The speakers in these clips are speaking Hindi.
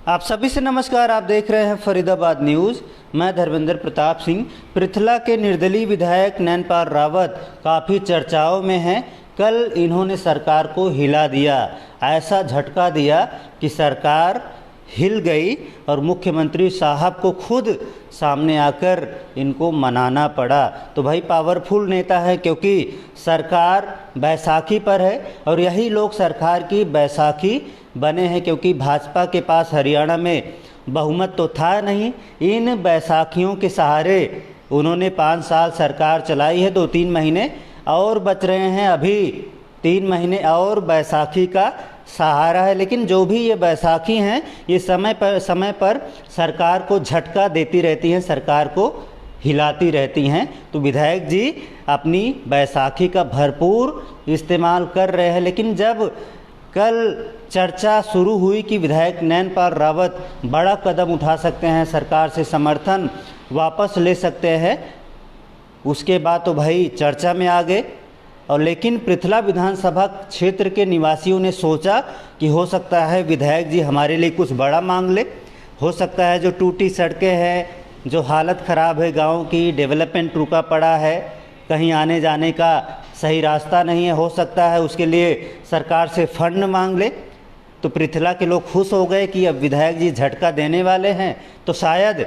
आप सभी से नमस्कार। आप देख रहे हैं फरीदाबाद न्यूज़। मैं धर्मेंद्र प्रताप सिंह। पृथला के निर्दलीय विधायक नैनपाल रावत काफ़ी चर्चाओं में हैं। कल इन्होंने सरकार को हिला दिया, ऐसा झटका दिया कि सरकार हिल गई और मुख्यमंत्री साहब को खुद सामने आकर इनको मनाना पड़ा। तो भाई पावरफुल नेता है, क्योंकि सरकार बैसाखी पर है और यही लोग सरकार की बैसाखी बने हैं, क्योंकि भाजपा के पास हरियाणा में बहुमत तो था नहीं। इन बैसाखियों के सहारे उन्होंने 5 साल सरकार चलाई है। 2-3 महीने और बच रहे हैं, अभी 3 महीने और बैसाखी का सहारा है। लेकिन जो भी ये बैसाखी हैं, ये समय पर सरकार को झटका देती रहती हैं, सरकार को हिलाती रहती हैं। तो विधायक जी अपनी बैसाखी का भरपूर इस्तेमाल कर रहे हैं। लेकिन जब कल चर्चा शुरू हुई कि विधायक नैनपाल रावत बड़ा कदम उठा सकते हैं, सरकार से समर्थन वापस ले सकते हैं, उसके बाद तो भाई चर्चा में आ गए। और लेकिन पृथला विधानसभा क्षेत्र के निवासियों ने सोचा कि हो सकता है विधायक जी हमारे लिए कुछ बड़ा मांग ले। हो सकता है जो टूटी सड़कें हैं, जो हालत ख़राब है गांव की, डेवलपमेंट रुका पड़ा है, कहीं आने जाने का सही रास्ता नहीं है, हो सकता है उसके लिए सरकार से फंड मांग ले। तो पृथला के लोग खुश हो गए कि अब विधायक जी झटका देने वाले हैं, तो शायद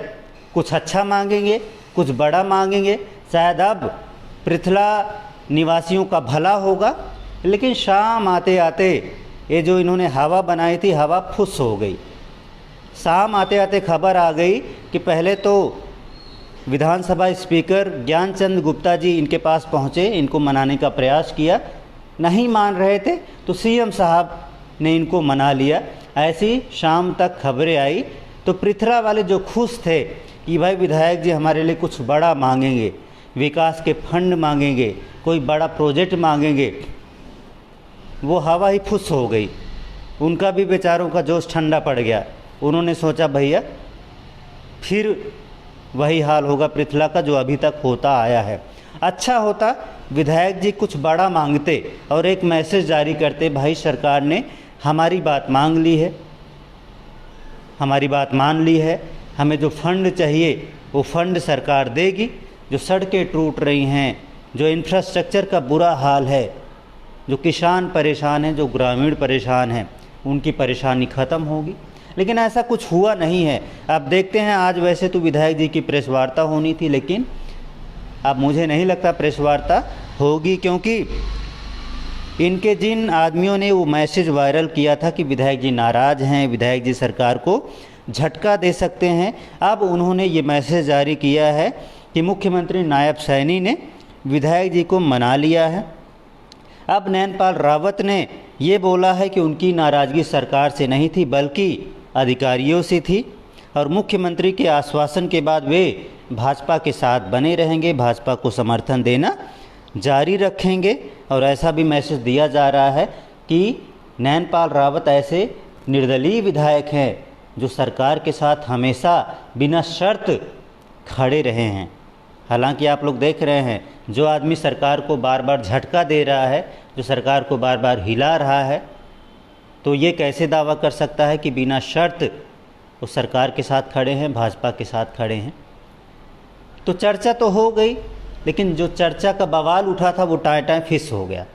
कुछ अच्छा मांगेंगे, कुछ बड़ा मांगेंगे, शायद अब पृथला निवासियों का भला होगा। लेकिन शाम आते आते ये जो इन्होंने हवा बनाई थी, हवा फुस हो गई। शाम आते आते खबर आ गई कि पहले तो विधानसभा स्पीकर ज्ञानचंद गुप्ता जी इनके पास पहुँचे, इनको मनाने का प्रयास किया, नहीं मान रहे थे तो सीएम साहब ने इनको मना लिया। ऐसी शाम तक खबरें आई। तो पृथला वाले जो खुश थे कि भाई विधायक जी हमारे लिए कुछ बड़ा मांगेंगे, विकास के फंड मांगेंगे, कोई बड़ा प्रोजेक्ट मांगेंगे, वो हवा ही फुस हो गई। उनका भी बेचारों का जोश ठंडा पड़ गया। उन्होंने सोचा भैया फिर वही हाल होगा पृथला का जो अभी तक होता आया है। अच्छा होता विधायक जी कुछ बड़ा मांगते और एक मैसेज जारी करते, भाई सरकार ने हमारी बात मांग ली है, हमारी बात मान ली है, हमें जो फंड चाहिए वो फंड सरकार देगी। जो सड़कें टूट रही हैं, जो इंफ्रास्ट्रक्चर का बुरा हाल है, जो किसान परेशान हैं, जो ग्रामीण परेशान हैं, उनकी परेशानी ख़त्म होगी। लेकिन ऐसा कुछ हुआ नहीं है। अब देखते हैं, आज वैसे तो विधायक जी की प्रेस वार्ता होनी थी, लेकिन अब मुझे नहीं लगता प्रेस वार्ता होगी, क्योंकि इनके जिन आदमियों ने वो मैसेज वायरल किया था कि विधायक जी नाराज़ हैं, विधायक जी सरकार को झटका दे सकते हैं, अब उन्होंने ये मैसेज जारी किया है कि मुख्यमंत्री नायब सैनी ने विधायक जी को मना लिया है। अब नैनपाल रावत ने ये बोला है कि उनकी नाराज़गी सरकार से नहीं थी बल्कि अधिकारियों से थी, और मुख्यमंत्री के आश्वासन के बाद वे भाजपा के साथ बने रहेंगे, भाजपा को समर्थन देना जारी रखेंगे। और ऐसा भी मैसेज दिया जा रहा है कि नैनपाल रावत ऐसे निर्दलीय विधायक हैं जो सरकार के साथ हमेशा बिना शर्त खड़े रहे हैं। हालांकि आप लोग देख रहे हैं, जो आदमी सरकार को बार बार झटका दे रहा है, जो सरकार को बार बार हिला रहा है, तो ये कैसे दावा कर सकता है कि बिना शर्त वो सरकार के साथ खड़े हैं, भाजपा के साथ खड़े हैं। तो चर्चा तो हो गई, लेकिन जो चर्चा का बवाल उठा था वो टाएं फिस हो गया।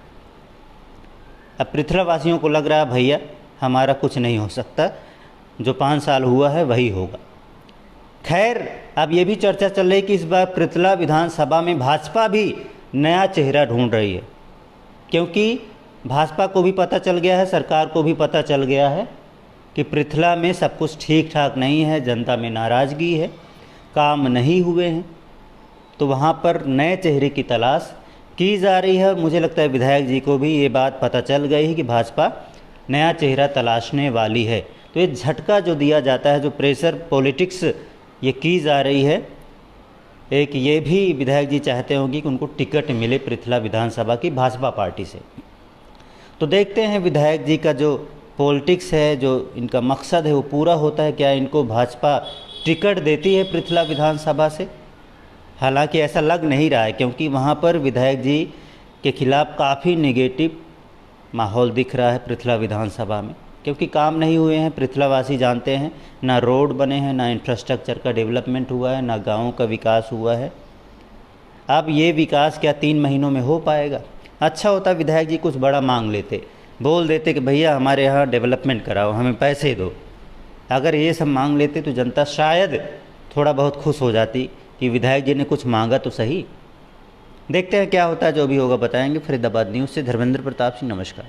अब पृथला वासियों को लग रहा है भैया हमारा कुछ नहीं हो सकता, जो 5 साल हुआ है वही होगा। खैर, अब ये भी चर्चा चल रही है कि इस बार पृथला विधानसभा में भाजपा भी नया चेहरा ढूंढ रही है, क्योंकि भाजपा को भी पता चल गया है, सरकार को भी पता चल गया है कि पृथला में सब कुछ ठीक ठाक नहीं है, जनता में नाराज़गी है, काम नहीं हुए हैं। तो वहाँ पर नए चेहरे की तलाश की जा रही है। मुझे लगता है विधायक जी को भी ये बात पता चल गई है कि भाजपा नया चेहरा तलाशने वाली है। तो ये झटका जो दिया जाता है, जो प्रेशर पॉलिटिक्स ये की जा रही है, एक ये भी विधायक जी चाहते होंगे कि उनको टिकट मिले पृथला विधानसभा की भाजपा पार्टी से। तो देखते हैं विधायक जी का जो पॉलिटिक्स है, जो इनका मकसद है, वो पूरा होता है क्या, इनको भाजपा टिकट देती है पृथला विधानसभा से। हालांकि ऐसा लग नहीं रहा है, क्योंकि वहाँ पर विधायक जी के खिलाफ़ काफ़ी नेगेटिव माहौल दिख रहा है पृथला विधानसभा में। क्योंकि काम नहीं हुए हैं, पृथलावासी जानते हैं। ना रोड बने हैं, ना इंफ्रास्ट्रक्चर का डेवलपमेंट हुआ है, ना गाँव का विकास हुआ है। अब ये विकास क्या 3 महीनों में हो पाएगा? अच्छा होता विधायक जी कुछ बड़ा मांग लेते, बोल देते कि भैया हमारे यहाँ डेवलपमेंट कराओ, हमें पैसे दो। अगर ये सब मांग लेते तो जनता शायद थोड़ा बहुत खुश हो जाती कि विधायक जी ने कुछ मांगा तो सही। देखते हैं क्या होता है, जो भी होगा बताएंगे। फरीदाबाद न्यूज़ से धर्मेंद्र प्रताप सिंह, नमस्कार।